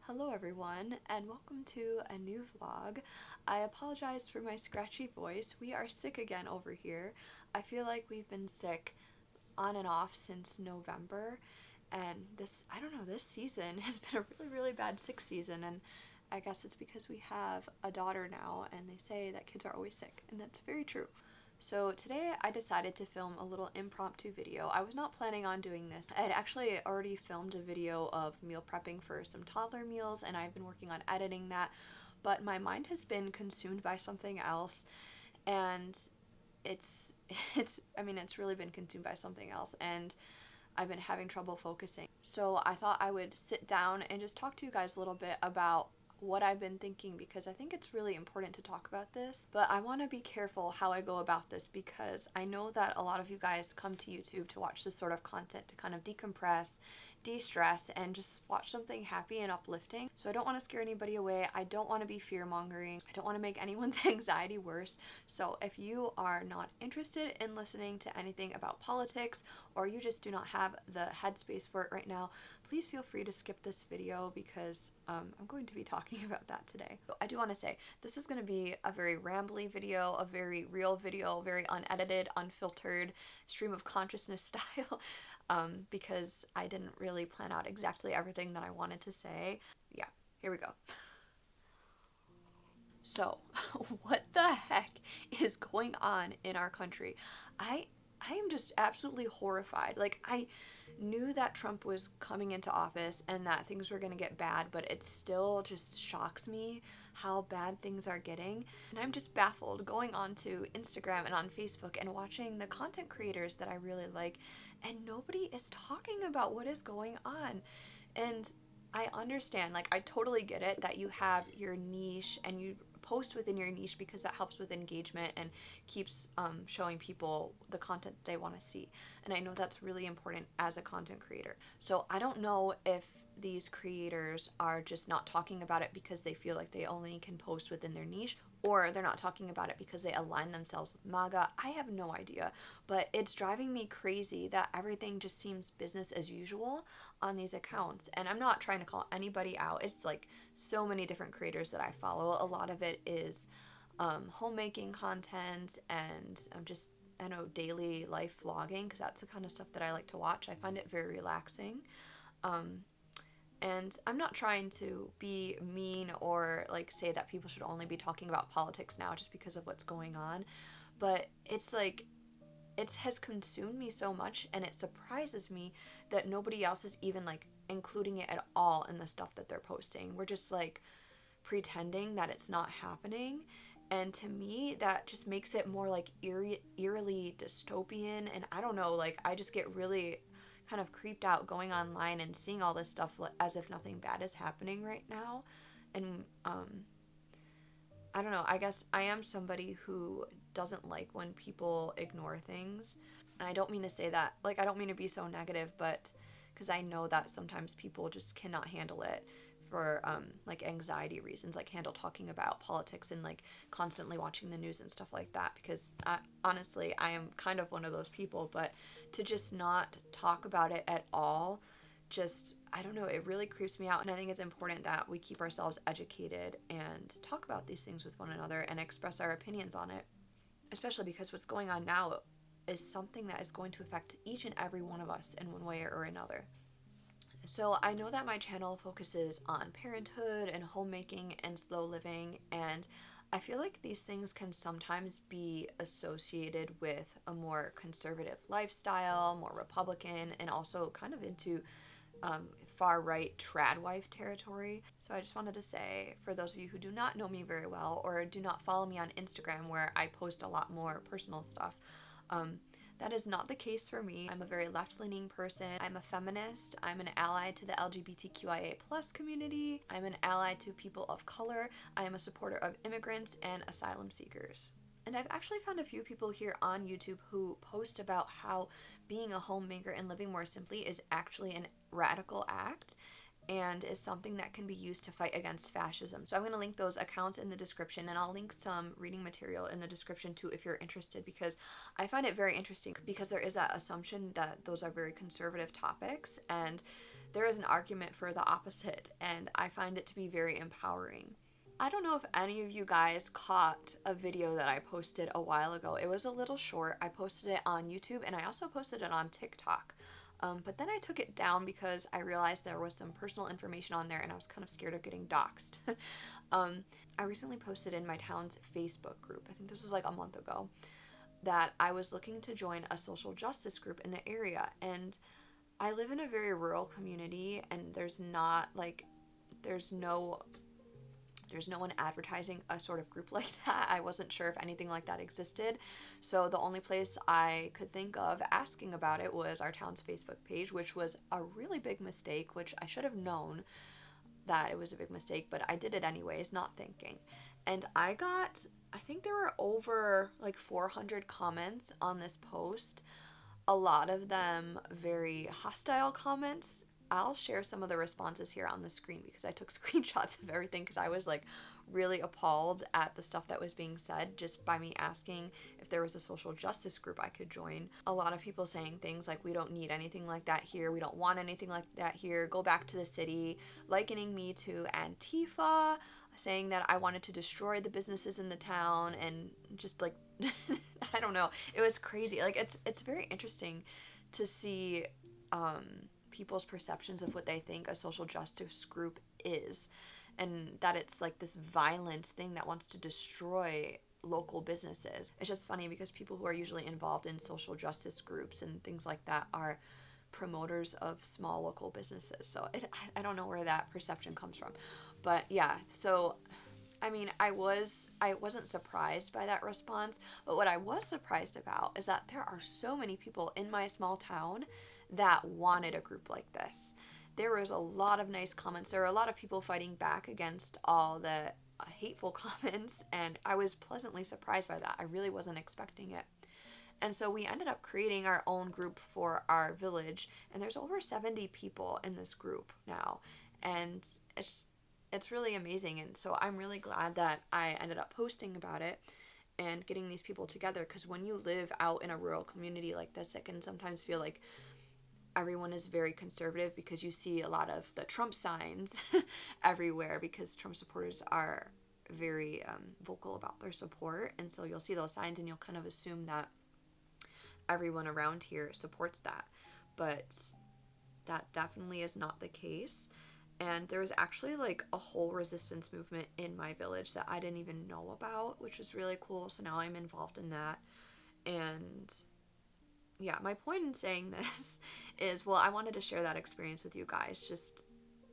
Hello everyone, and welcome to a new vlog. I apologize for my scratchy voice. We are sick again over here. I feel like we've been sick on and off since November, and this season has been a really bad sick season, and I guess it's because we have a daughter now, and they say that kids are always sick, and that's very true. So today I decided to film a little impromptu video. I was not planning on doing this. I had actually already filmed a video of meal prepping for some toddler meals, and I've been working on editing that, but my mind has been consumed by something else, and it's really been consumed by something else, and I've been having trouble focusing. So I thought I would sit down and just talk to you guys a little bit about what I've been thinking, because I think it's really important to talk about this, but I want to be careful how I go about this, because I know that a lot of you guys come to YouTube to watch this sort of content to kind of decompress, de-stress, and just watch something happy and uplifting. So I don't want to scare anybody away. I don't want to be fear-mongering. I don't want to make anyone's anxiety worse. So if you are not interested in listening to anything about politics, or you just do not have the headspace for it right now, please feel free to skip this video, because I'm going to be talking about that today. So I do want to say, this is going to be a very rambly video, a very real video, very unedited, unfiltered, stream of consciousness style, because I didn't really plan out exactly everything that I wanted to say. Yeah, here we go. So, what the heck is going on in our country? I am just absolutely horrified. Like, I knew that Trump was coming into office and that things were going to get bad, but it still just shocks me how bad things are getting. And I'm just baffled going on to Instagram and on Facebook and watching the content creators that I really like, and nobody is talking about what is going on. And I understand, like, I totally get it that you have your niche and you post within your niche because that helps with engagement and keeps showing people the content they want to see. And I know that's really important as a content creator. So I don't know if these creators are just not talking about it because they feel like they only can post within their niche, or they're not talking about it because they align themselves with MAGA. I have no idea, but it's driving me crazy that everything just seems business as usual on these accounts. And I'm not trying to call anybody out. It's like so many different creators that I follow. A lot of it is homemaking content and just, I know, daily life vlogging, because that's the kind of stuff that I like to watch. I find it very relaxing. And I'm not trying to be mean or like say that people should only be talking about politics now just because of what's going on, but it's like, it has consumed me so much, and it surprises me that nobody else is even like including it at all in the stuff that they're posting. We're just like pretending that it's not happening, and to me that just makes it more like eerily dystopian. And I don't know, like, I just get really kind of creeped out going online and seeing all this stuff as if nothing bad is happening right now. And I don't know, I guess I am somebody who doesn't like when people ignore things. And I don't mean to say that, like, I don't mean to be so negative, but because I know that sometimes people just cannot handle it for like anxiety reasons, like handle talking about politics and like constantly watching the news and stuff like that, because honestly I am kind of one of those people. But to just not talk about it at all, just, I don't know, it really creeps me out. And I think it's important that we keep ourselves educated and talk about these things with one another and express our opinions on it, especially because what's going on now is something that is going to affect each and every one of us in one way or another. So I know that my channel focuses on parenthood and homemaking and slow living, and I feel like these things can sometimes be associated with a more conservative lifestyle, more Republican, and also kind of into far-right trad wife territory. So I just wanted to say, for those of you who do not know me very well or do not follow me on Instagram, where I post a lot more personal stuff, that is not the case for me. I'm a very left-leaning person. I'm a feminist. I'm an ally to the LGBTQIA+ community. I'm an ally to people of color. I am a supporter of immigrants and asylum seekers. And I've actually found a few people here on YouTube who post about how being a homemaker and living more simply is actually a radical act and is something that can be used to fight against fascism. So I'm going to link those accounts in the description, and I'll link some reading material in the description too if you're interested, because I find it very interesting, because there is that assumption that those are very conservative topics, and there is an argument for the opposite, and I find it to be very empowering. I don't know if any of you guys caught a video that I posted a while ago. It was a little short. I posted it on YouTube, and I also posted it on TikTok. But then I took it down because I realized there was some personal information on there, and I was kind of scared of getting doxxed. I recently posted in my town's Facebook group, I think this was like a month ago, that I was looking to join a social justice group in the area. And I live in a very rural community, and there's no one advertising a sort of group like that. I wasn't sure if anything like that existed. So the only place I could think of asking about it was our town's Facebook page, which was a really big mistake, which I should have known that it was a big mistake, but I did it anyways, not thinking. And I think there were over like 400 comments on this post. A lot of them very hostile comments. I'll share some of the responses here on the screen because I took screenshots of everything because I was like really appalled at the stuff that was being said just by me asking if there was a social justice group I could join. A lot of people saying things like, we don't need anything like that here, we don't want anything like that here, go back to the city, likening me to Antifa, saying that I wanted to destroy the businesses in the town, and just like I don't know, it was crazy. Like it's very interesting to see people's perceptions of what they think a social justice group is, and that it's like this violent thing that wants to destroy local businesses. It's just funny because people who are usually involved in social justice groups and things like that are promoters of small local businesses. So I don't know where that perception comes from. But yeah, so I mean, I wasn't surprised by that response, but what I was surprised about is that there are so many people in my small town that wanted a group like this. There was a lot of nice comments. There were a lot of people fighting back against all the hateful comments, and I was pleasantly surprised by that. I really wasn't expecting it. And so we ended up creating our own group for our village, and there's over 70 people in this group now, and it's really amazing. And so I'm really glad that I ended up posting about it and getting these people together, because when you live out in a rural community like this, it can sometimes feel like everyone is very conservative because you see a lot of the Trump signs everywhere, because Trump supporters are very vocal about their support, and so you'll see those signs and you'll kind of assume that everyone around here supports that, but that definitely is not the case. And there was actually like a whole resistance movement in my village that I didn't even know about, which was really cool. So now I'm involved in that. And yeah, my point in saying this is, well, I wanted to share that experience with you guys, just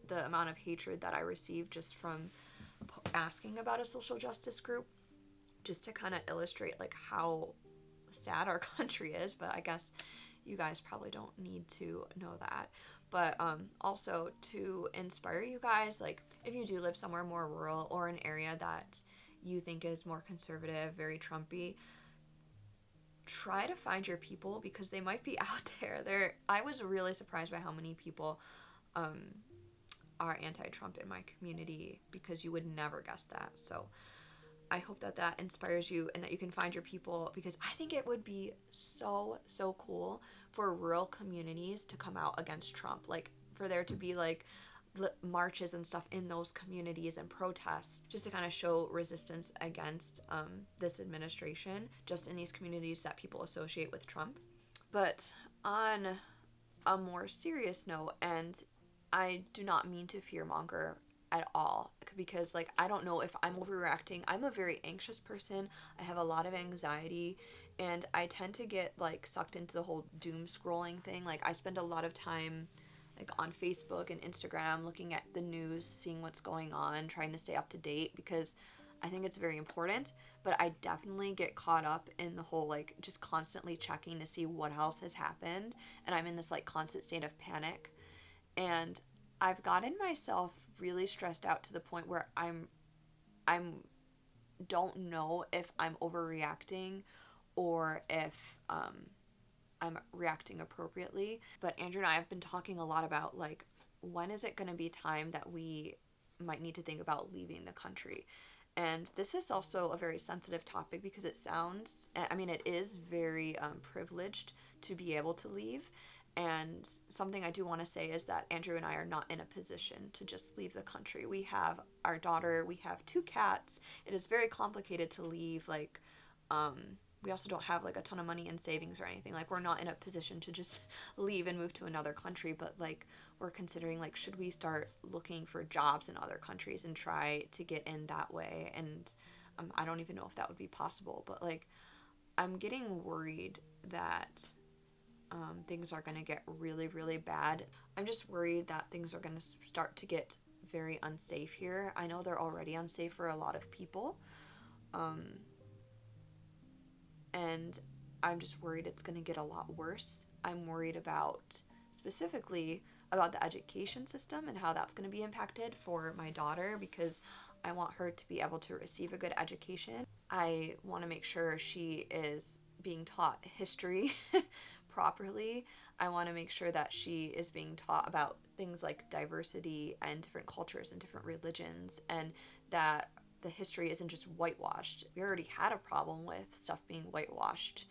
the amount of hatred that I received just from asking about a social justice group, just to kind of illustrate like how sad our country is. But I guess you guys probably don't need to know that. But also to inspire you guys, like if you do live somewhere more rural or an area that you think is more conservative, very Trumpy, try to find your people, because they might be out there. I was really surprised by how many people are anti-Trump in my community, because you would never guess that. So I hope that that inspires you and that you can find your people, because I think it would be so cool for rural communities to come out against Trump, like for there to be like marches and stuff in those communities and protests, just to kind of show resistance against this administration, just in these communities that people associate with Trump. But on a more serious note, and I do not mean to fearmonger at all, because like I don't know if I'm overreacting. I'm a very anxious person. I have a lot of anxiety, and I tend to get like sucked into the whole doom scrolling thing. Like I spend a lot of time like on Facebook and Instagram looking at the news, seeing what's going on, trying to stay up to date, because I think it's very important. But I definitely get caught up in the whole like just constantly checking to see what else has happened, and I'm in this like constant state of panic. And I've gotten myself really stressed out to the point where I'm don't know if I'm overreacting or if I'm reacting appropriately. But Andrew and I have been talking a lot about like, when is it going to be time that we might need to think about leaving the country? And this is also a very sensitive topic, because it is very privileged to be able to leave. And something I do want to say is that Andrew and I are not in a position to just leave the country. We have our daughter, we have 2 cats. It is very complicated to leave. Like, we also don't have like a ton of money in savings or anything. Like, we're not in a position to just leave and move to another country, but like, we're considering like, should we start looking for jobs in other countries and try to get in that way? And I don't even know if that would be possible, but like, I'm getting worried that things are going to get really, really bad. I'm just worried that things are going to start to get very unsafe here. I know they're already unsafe for a lot of people. And I'm just worried it's going to get a lot worse. I'm worried specifically about the education system and how that's going to be impacted for my daughter, because I want her to be able to receive a good education. I want to make sure she is being taught history properly. I want to make sure that she is being taught about things like diversity and different cultures and different religions, and that the history isn't just whitewashed. We already had a problem with stuff being whitewashed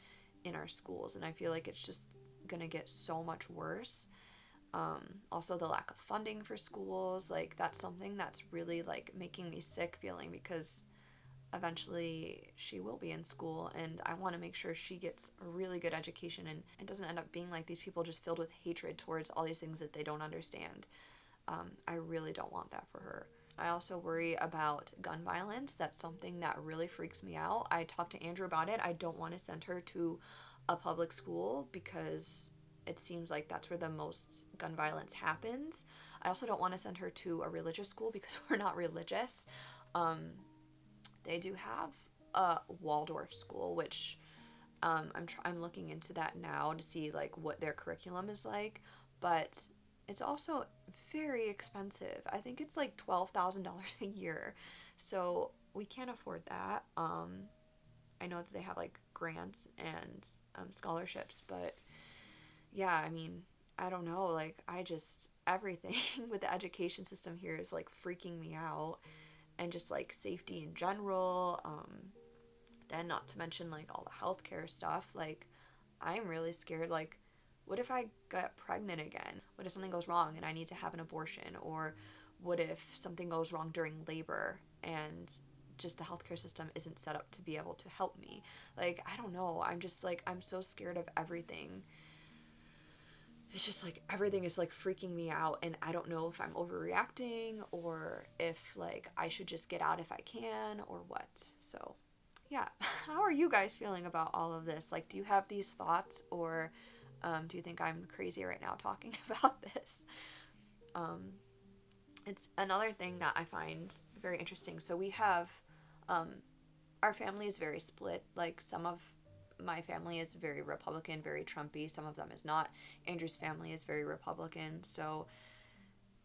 in our schools, and I feel like it's just gonna get so much worse. Also, the lack of funding for schools, like, that's something that's really like making me sick feeling, because eventually she will be in school, and I want to make sure she gets a really good education and it doesn't end up being like these people just filled with hatred towards all these things that they don't understand. I really don't want that for her. I also worry about gun violence. That's something that really freaks me out. I talked to Andrew about it. I don't want to send her to a public school because it seems like that's where the most gun violence happens. I also don't want to send her to a religious school because we're not religious. They do have a Waldorf school, which I'm looking into that now to see like what their curriculum is like, but it's also very expensive. I think it's like $12,000 a year, so we can't afford that. I know that they have like grants and scholarships, but yeah, I mean, I don't know, like, everything with the education system here is like freaking me out, and just like safety in general. Then not to mention like all the healthcare stuff. Like, I'm really scared. Like, what if I get pregnant again? What if something goes wrong and I need to have an abortion? Or what if something goes wrong during labor and just the healthcare system isn't set up to be able to help me? Like, I don't know. I'm just like, I'm so scared of everything. It's just like everything is like freaking me out, and I don't know if I'm overreacting or if like I should just get out if I can or what. So yeah, how are you guys feeling about all of this? Like, do you have these thoughts, or do you think I'm crazy right now talking about this? It's another thing that I find very interesting. So we have, our family is very split. Like, some of my family is very Republican, very Trumpy. Some of them is not. Andrew's family is very Republican. So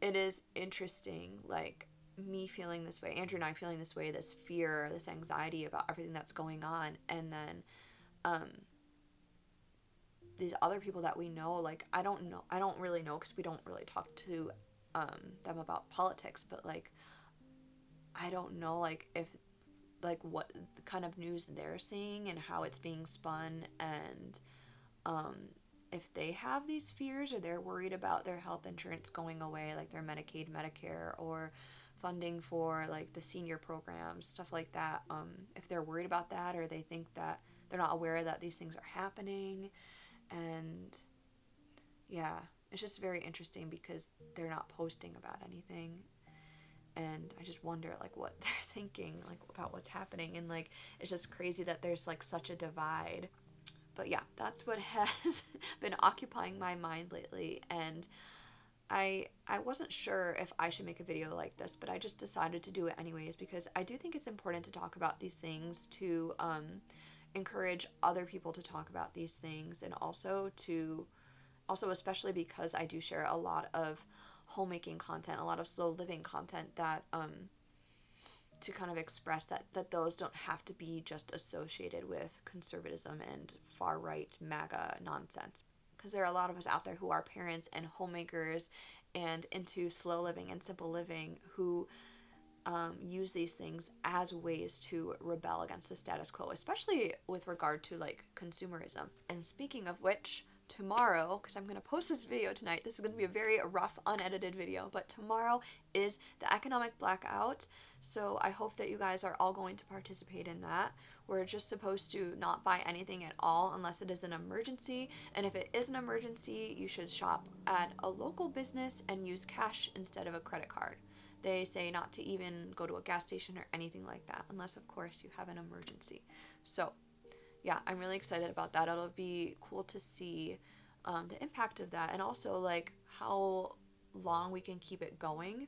it is interesting, like, me feeling this way, Andrew and I feeling this way, this fear, this anxiety about everything that's going on. And then these other people that we know, like, I don't really know, because we don't really talk to them about politics, but like, I don't know, like, if like what kind of news they're seeing and how it's being spun, and if they have these fears, or they're worried about their health insurance going away, like their Medicaid, Medicare, or funding for like the senior programs, stuff like that. If they're worried about that, or they think that they're not aware that these things are happening. And yeah, it's just very interesting because they're not posting about anything. And I just wonder like what they're thinking, like, about what's happening. And like, it's just crazy that there's like such a divide. But yeah, that's what has been occupying my mind lately. And I wasn't sure if I should make a video like this, but I just decided to do it anyways, because I do think it's important to talk about these things, to encourage other people to talk about these things, and also especially because I do share a lot of homemaking content, a lot of slow living content, that to kind of express that those don't have to be just associated with conservatism and far right MAGA nonsense. Because there are a lot of us out there who are parents and homemakers and into slow living and simple living, who use these things as ways to rebel against the status quo, especially with regard to like consumerism. And speaking of which, tomorrow, because I'm going to post this video tonight, this is going to be a very rough, unedited video, but tomorrow is the economic blackout, so I hope that you guys are all going to participate in that. We're just supposed to not buy anything at all unless it is an emergency, and if it is an emergency, you should shop at a local business and use cash instead of a credit card. They say not to even go to a gas station or anything like that, unless, of course, you have an emergency. So, yeah, I'm really excited about that. It'll be cool to see the impact of that, and also, like, how long we can keep it going.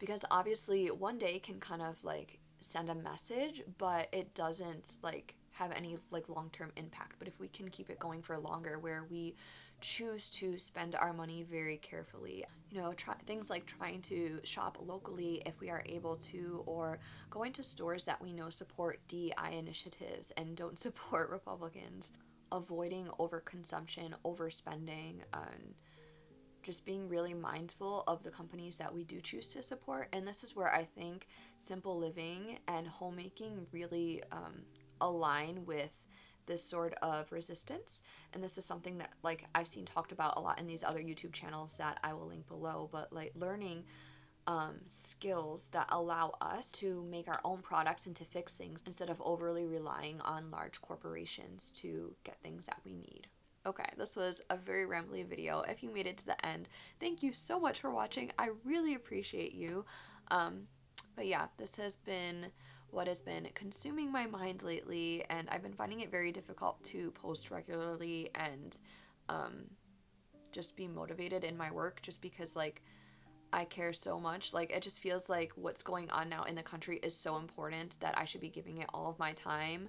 Because, obviously, one day can kind of, like, send a message, but it doesn't, like, have any, like, long-term impact. But if we can keep it going for longer, where we choose to spend our money very carefully, you know, things like trying to shop locally if we are able to, or going to stores that we know support DEI initiatives and don't support Republicans, avoiding overconsumption, overspending, and just being really mindful of the companies that we do choose to support. And this is where I think simple living and homemaking really align with this sort of resistance. And this is something that, like, I've seen talked about a lot in these other YouTube channels that I will link below, but like learning skills that allow us to make our own products and to fix things instead of overly relying on large corporations to get things that we need. Okay, this was a very rambly video. If you made it to the end, thank you so much for watching. I really appreciate you. But yeah, this has been what has been consuming my mind lately, and I've been finding it very difficult to post regularly and just be motivated in my work, just because, like, I care so much. Like, it just feels like what's going on now in the country is so important that I should be giving it all of my time,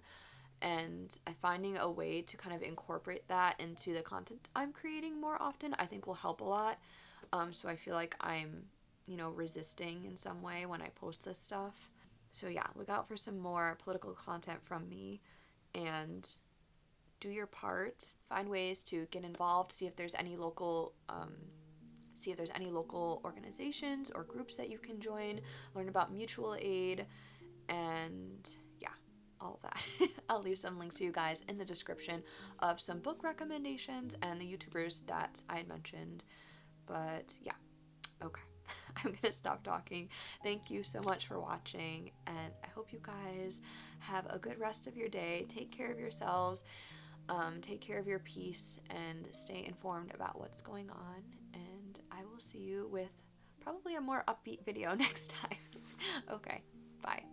and finding a way to kind of incorporate that into the content I'm creating more often, I think will help a lot. So I feel like I'm, you know, resisting in some way when I post this stuff. So yeah, look out for some more political content from me, and do your part. Find ways to get involved. See if there's any local organizations or groups that you can join. Learn about mutual aid, and yeah, all of that. I'll leave some links to you guys in the description of some book recommendations and the YouTubers that I had mentioned. But yeah, okay. I'm gonna stop talking. Thank you so much for watching, and I hope you guys have a good rest of your day. Take care of yourselves, take care of your peace, and stay informed about what's going on, and I will see you with probably a more upbeat video next time. Okay, bye.